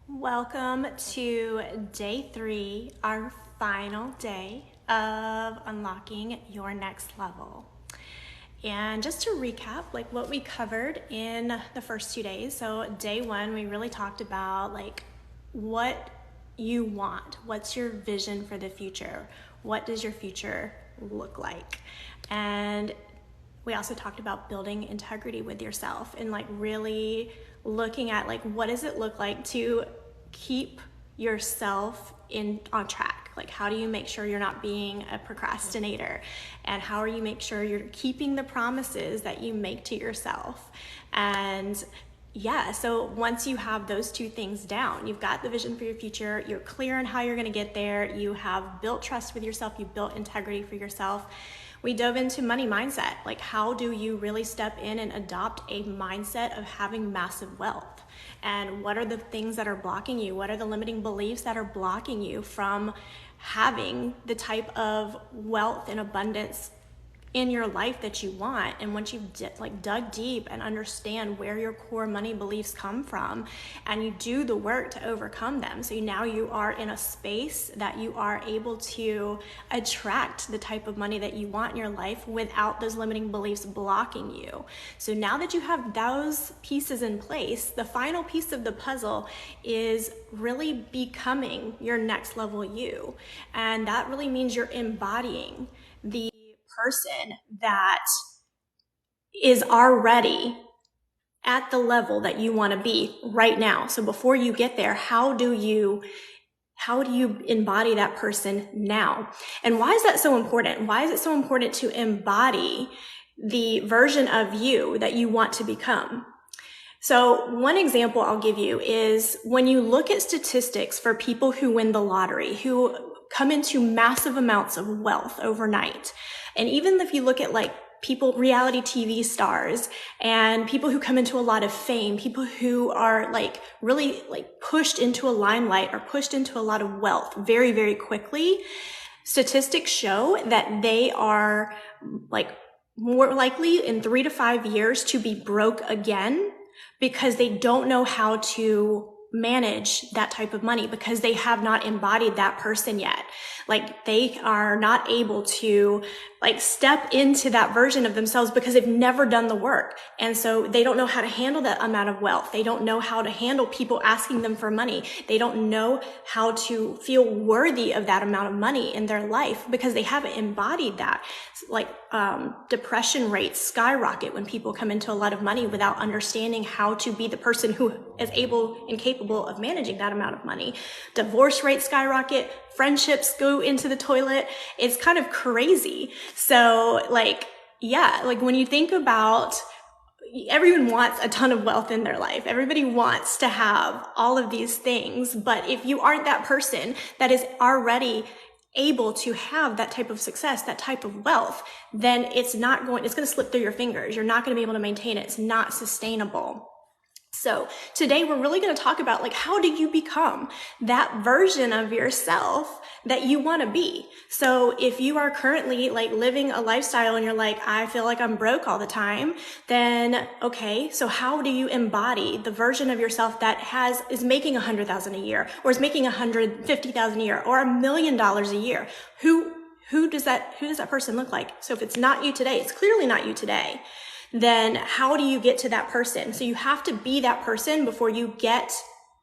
Welcome to day 3, our final day of unlocking your next level. And just to recap, like what we covered in the first 2 days. So day 1, we really talked about like what you want. What's your vision for the future? What does your future look like? And we also talked about building integrity with yourself and like really looking at like what does it look like to keep yourself on track. Like how do you make sure you're not being a procrastinator, and how are you make sure you're keeping the promises that you make to yourself. And yeah, so once you have those two things down, you've got the vision for your future, you're clear on how you're going to get there, you have built trust with yourself, you built integrity for yourself. We dove into money mindset. Like how do you really step in and adopt a mindset of having massive wealth? And what are the things that are blocking you? What are the limiting beliefs that are blocking you from having the type of wealth and abundance in your life that you want? And once you've dug deep and understand where your core money beliefs come from, and you do the work to overcome them, so now you are in a space that you are able to attract the type of money that you want in your life without those limiting beliefs blocking you. So now that you have those pieces in place, the final piece of the puzzle is really becoming your next level you. And that really means you're embodying the person that is already at the level that you want to be right now. So before you get there, how do you embody that person now? And why is that so important? Why is it so important to embody the version of you that you want to become? So one example I'll give you is when you look at statistics for people who win the lottery, who come into massive amounts of wealth overnight. And even if you look at like people, reality TV stars, and people who come into a lot of fame, people who are like really like pushed into a limelight or pushed into a lot of wealth very, very quickly, statistics show that they are like more likely in 3 to 5 years to be broke again, because they don't know how to manage that type of money, because they have not embodied that person yet. Like they are not able to like step into that version of themselves because they've never done the work. And so they don't know how to handle that amount of wealth. They don't know how to handle people asking them for money. They don't know how to feel worthy of that amount of money in their life because they haven't embodied that. Like depression rates skyrocket when people come into a lot of money without understanding how to be the person who is able and capable of managing that amount of money. Divorce rates skyrocket, friendships go into the toilet. It's kind of crazy. So like, yeah, like when you think about, everyone wants a ton of wealth in their life. Everybody wants to have all of these things. But if you aren't that person that is already able to have that type of success, that type of wealth, then it's going to slip through your fingers. You're not going to be able to maintain it. It's not sustainable. So today we're really going to talk about like, how do you become that version of yourself that you want to be? So if you are currently like living a lifestyle and you're like, I feel like I'm broke all the time, then okay, so how do you embody the version of yourself that is making $100,000 a year, or is making $150,000 a year, or $1 million a year? Who does that person look like? So if it's not you today, it's clearly not you today. Then how do you get to that person? So you have to be that person before you get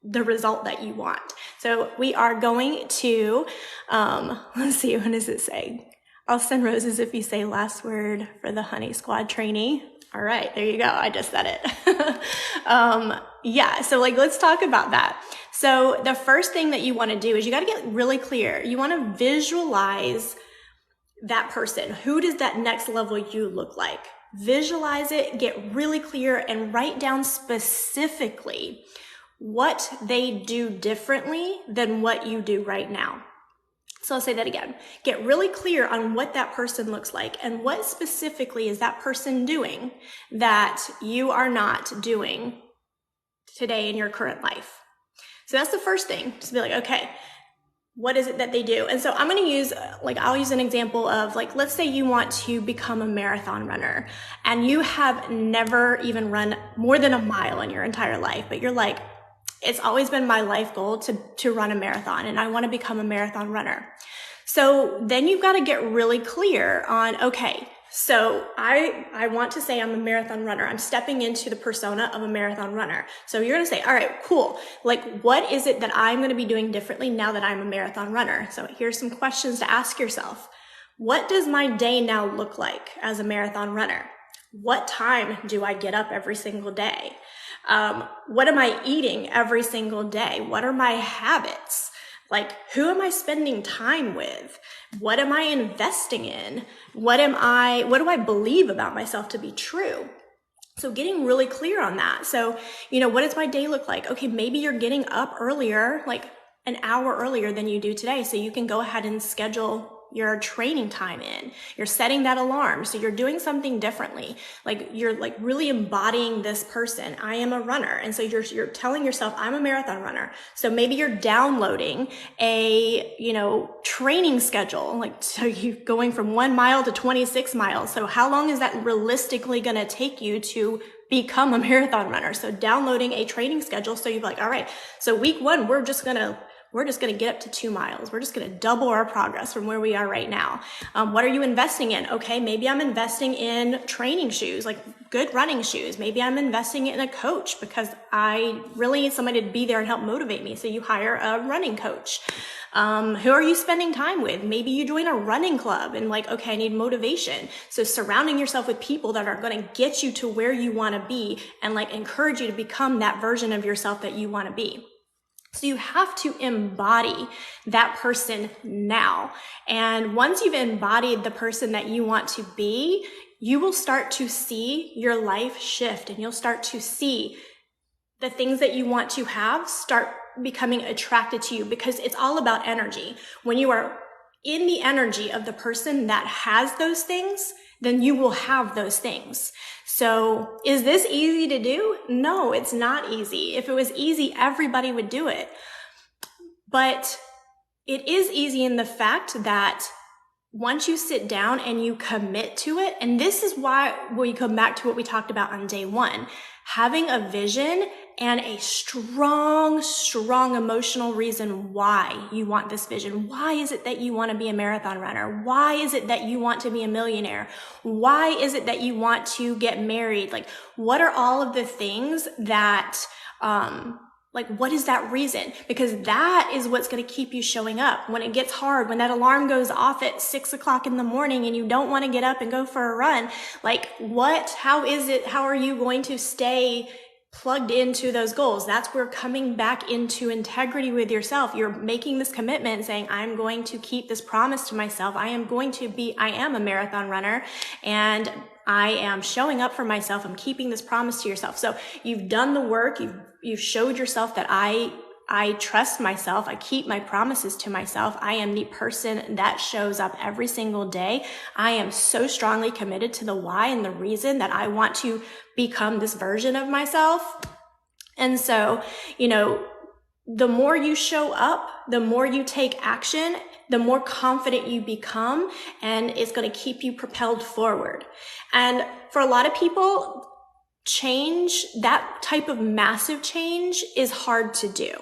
the result that you want. So we are going to, let's see, what does it say? I'll send roses if you say last word for the Honey Squad trainee. All right, there you go. I just said it. Yeah, so like, let's talk about that. So the first thing that you want to do is you got to get really clear. You want to visualize that person. Who does that next level you look like? Visualize it, get really clear, and write down specifically what they do differently than what you do right now. So I'll say that again. Get really clear on what that person looks like and what specifically is that person doing that you are not doing today in your current life. So that's the first thing. Just be like, okay, what is it that they do? And so I'm going to use, I'll use an example of let's say you want to become a marathon runner and you have never even run more than a mile in your entire life, but you're like, it's always been my life goal to run a marathon, and I want to become a marathon runner. So then you've got to get really clear on, okay, so I want to say I'm a marathon runner. I'm stepping into the persona of a marathon runner. So you're going to say, all right, cool. Like, what is it that I'm going to be doing differently now that I'm a marathon runner? So here's some questions to ask yourself. What does my day now look like as a marathon runner? What time do I get up every single day? What am I eating every single day? What are my habits? Like, who am I spending time with? What am I investing in? What do I believe about myself to be true? So getting really clear on that. So, what does my day look like? Okay, maybe you're getting up earlier, like an hour earlier than you do today. So you can go ahead and schedule your training time in. You're setting that alarm. So you're doing something differently. Like, you're like really embodying this person. I am a runner. And so you're telling yourself, I'm a marathon runner. So maybe you're downloading a, training schedule. Like, so you're going from 1 mile to 26 miles. So how long is that realistically going to take you to become a marathon runner? So downloading a training schedule. So you're like, all right, so week 1, we're just going to get up to 2 miles. We're just going to double our progress from where we are right now. What are you investing in? Okay, maybe I'm investing in training shoes, like good running shoes. Maybe I'm investing in a coach because I really need somebody to be there and help motivate me. So you hire a running coach. Who are you spending time with? Maybe you join a running club and like, okay, I need motivation. So surrounding yourself with people that are going to get you to where you want to be and like encourage you to become that version of yourself that you want to be. So you have to embody that person now. And once you've embodied the person that you want to be, you will start to see your life shift, and you'll start to see the things that you want to have start becoming attracted to you, because it's all about energy. When you are in the energy of the person that has those things, then you will have those things. So is this easy to do? No, it's not easy. If it was easy, everybody would do it. But it is easy in the fact that once you sit down and you commit to it, and this is why we come back to what we talked about on day 1, having a vision and a strong emotional reason why you want this vision. Why is it that you want to be a marathon runner? Why is it that you want to be a millionaire? Why is it that you want to get married? Like, what are all of the things that, what is that reason? Because that is what's going to keep you showing up when it gets hard, when that alarm goes off at 6 o'clock in the morning and you don't want to get up and go for a run. Like, how are you going to stay plugged into those goals? That's where coming back into integrity with yourself. You're making this commitment and saying, I'm going to keep this promise to myself. I am a marathon runner, and I am showing up for myself. I'm keeping this promise to yourself. So you've done the work. You've showed yourself that I trust myself. I keep my promises to myself. I am the person that shows up every single day. I am so strongly committed to the why and the reason that I want to become this version of myself. And so, the more you show up, the more you take action, the more confident you become, and it's going to keep you propelled forward. And for a lot of people, change, that type of massive change, is hard to do.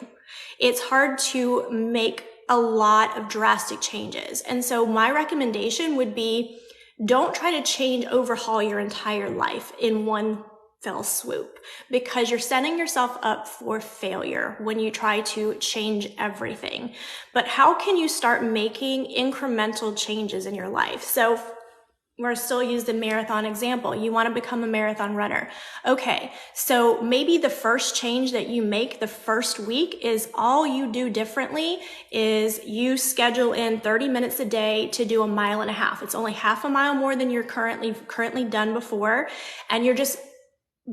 It's hard to make a lot of drastic changes. And so my recommendation would be, don't try to overhaul your entire life in one fell swoop, because you're setting yourself up for failure when you try to change everything. But how can you start making incremental changes in your life? So we're still use the marathon example. You want to become a marathon runner. Okay, so maybe the first change that you make the first week is all you do differently is you schedule in 30 minutes a day to do 1.5 miles. It's only half a mile more than you're currently done before, and you're just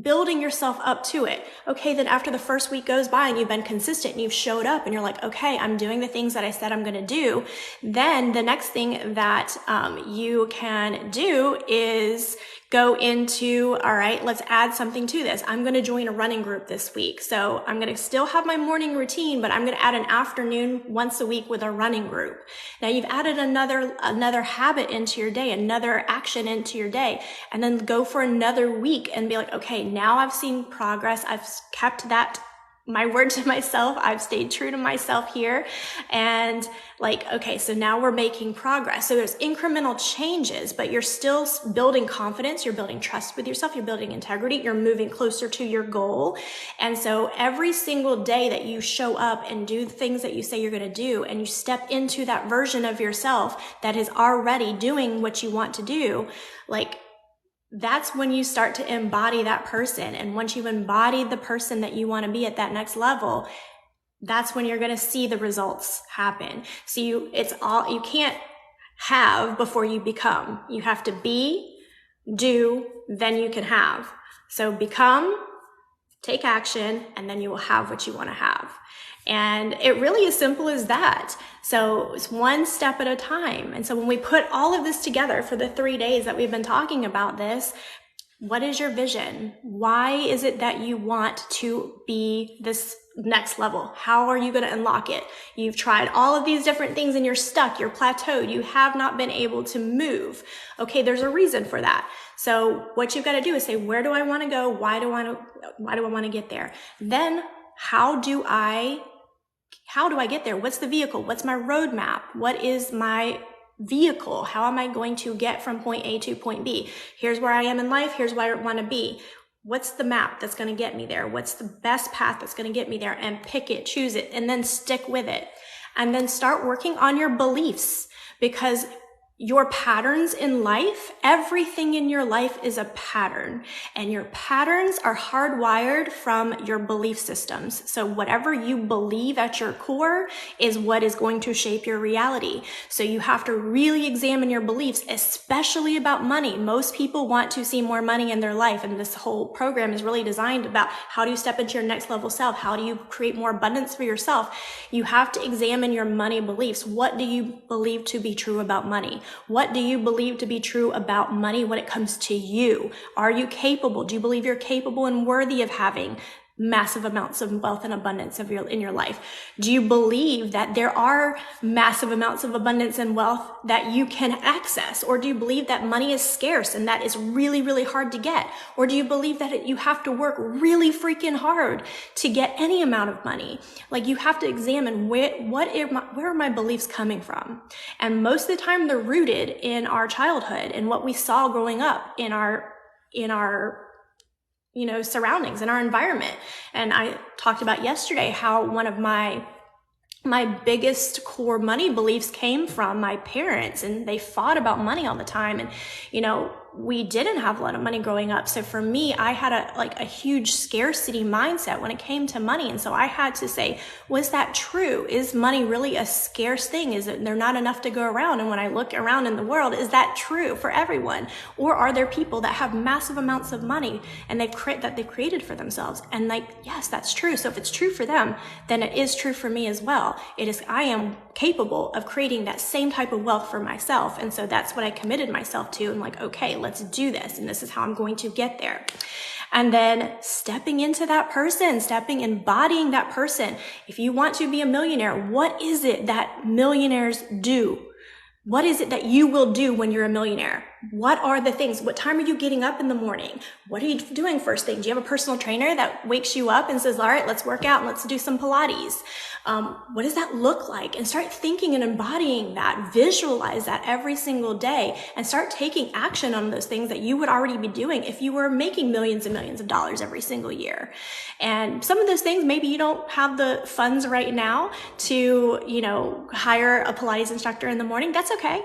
building yourself up to it. Okay, then after the first week goes by and you've been consistent and you've showed up and you're like, okay, I'm doing the things that I said I'm going to do. Then the next thing that you can do is go into, all right, let's add something to this. I'm going to join a running group this week. So I'm going to still have my morning routine, but I'm going to add an afternoon once a week with a running group. Now you've added another habit into your day, another action into your day, and then go for another week and be like, okay, now I've seen progress. I've kept that my word to myself. I've stayed true to myself here. And like, okay, so now we're making progress. So there's incremental changes, but you're still building confidence. You're building trust with yourself. You're building integrity. You're moving closer to your goal. And so every single day that you show up and do the things that you say you're going to do, and you step into that version of yourself that is already doing what you want to do, like, that's when you start to embody that person. And once you've embodied the person that you want to be at that next level, that's when you're going to see the results happen. So you can't have before you become. You have to be, do, then you can have. So become, take action, and then you will have what you want to have. And it really is simple as that. So it's one step at a time. And so when we put all of this together for the 3 days that we've been talking about this, what is your vision? Why is it that you want to be this next level? How are you going to unlock it? You've tried all of these different things and you're stuck, you're plateaued, you have not been able to move. Okay, there's a reason for that. So what you've got to do is say, where do I want to go? Why do I want to get there? Then how do I get there? What's the vehicle? What's my roadmap? What is my vehicle? How am I going to get from point A to point B? Here's where I am in life. Here's where I want to be. What's the map that's going to get me there? What's the best path that's going to get me there? And pick it, choose it, and then stick with it. And then start working on your beliefs, because your patterns in life, everything in your life is a pattern, and your patterns are hardwired from your belief systems. So whatever you believe at your core is what is going to shape your reality. So you have to really examine your beliefs, especially about money. Most people want to see more money in their life, and this whole program is really designed about how do you step into your next level self? How do you create more abundance for yourself? You have to examine your money beliefs. What do you believe to be true about money? What do you believe to be true about money when it comes to you? Are you capable? Do you believe you're capable and worthy of having massive amounts of wealth and abundance in your life? Do you believe that there are massive amounts of abundance and wealth that you can access? Or do you believe that money is scarce and that is really, really hard to get? Or do you believe that you have to work really freaking hard to get any amount of money? Like, you have to examine where are my beliefs coming from? And most of the time they're rooted in our childhood and what we saw growing up in our surroundings, in our environment. And I talked about yesterday how one of my biggest core money beliefs came from my parents, and they fought about money all the time. And, we didn't have a lot of money growing up. So for me, I had a huge scarcity mindset when it came to money. And so I had to say, was that true? Is money really a scarce thing? Is it there not enough to go around? And when I look around in the world, is that true for everyone? Or are there people that have massive amounts of money and they've created for themselves? And yes, that's true. So if it's true for them, then it is true for me as well. I am capable of creating that same type of wealth for myself. And so that's what I committed myself to. I'm like, okay, let's do this. And this is how I'm going to get there. And then stepping into that person, embodying that person. If you want to be a millionaire, what is it that millionaires do? What is it that you will do when you're a millionaire? What are the things? What time are you getting up in the morning? What are you doing first thing? Do you have a personal trainer that wakes you up and says, all right, let's work out and let's do some Pilates? What does that look like? And start thinking and embodying that. Visualize that every single day and start taking action on those things that you would already be doing if you were making millions and millions of dollars every single year. And some of those things, maybe you don't have the funds right now to, hire a Pilates instructor in the morning. That's okay.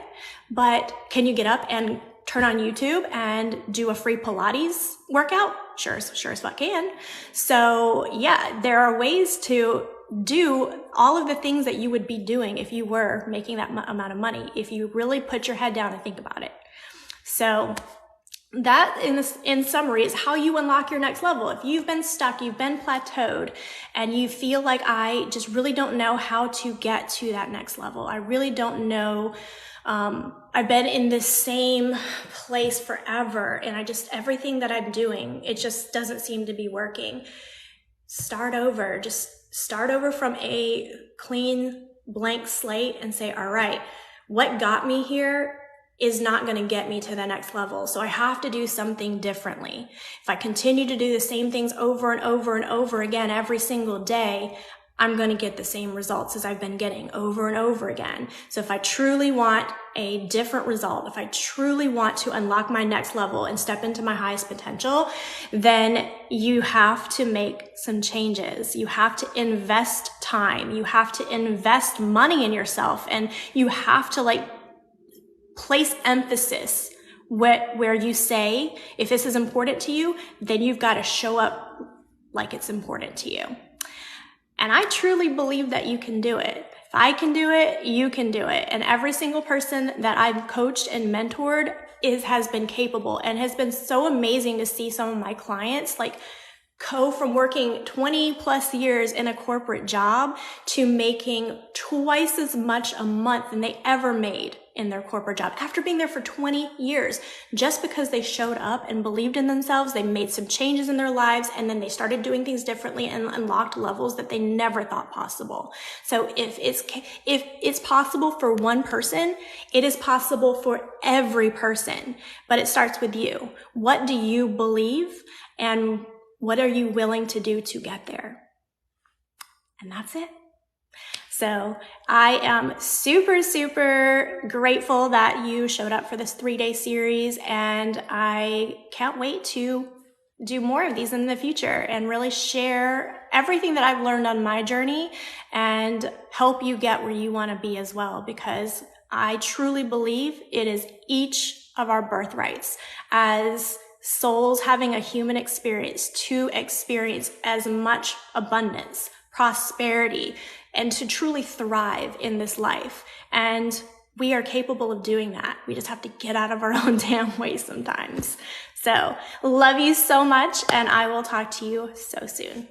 But can you get up and turn on YouTube and do a free Pilates workout? Sure as fuck can. So yeah, there are ways to do all of the things that you would be doing if you were making that amount of money, if you really put your head down and think about it. So that, in summary, is how you unlock your next level. If you've been stuck, you've been plateaued, and you feel like I just really don't know how to get to that next level. I really don't know. I've been in this same place forever, and everything that I'm doing, it just doesn't seem to be working. Start over. Just start over from a clean, blank slate and say, all right, what got me here is not going to get me to the next level. So I have to do something differently. If I continue to do the same things over and over and over again every single day, I'm going to get the same results as I've been getting over and over again. So if I truly want a different result, if I truly want to unlock my next level and step into my highest potential, then you have to make some changes. You have to invest time. You have to invest money in yourself, and you have to place emphasis where you say, if this is important to you, then you've got to show up like it's important to you. And I truly believe that you can do it. If I can do it, you can do it. And every single person that I've coached and mentored has been capable, and has been so amazing to see some of my clients go from working 20 plus years in a corporate job to making twice as much a month than they ever made in their corporate job after being there for 20 years, just because they showed up and believed in themselves. They made some changes in their lives, and then they started doing things differently and unlocked levels that they never thought possible. So if it's possible for one person, it is possible for every person, but it starts with you. What do you believe, and what are you willing to do to get there? And that's it. So I am super, super grateful that you showed up for this 3-day series, and I can't wait to do more of these in the future and really share everything that I've learned on my journey and help you get where you want to be as well, because I truly believe it is each of our birthrights as souls having a human experience to experience as much abundance, prosperity, and to truly thrive in this life. And we are capable of doing that. We just have to get out of our own damn way sometimes. So love you so much, and I will talk to you so soon.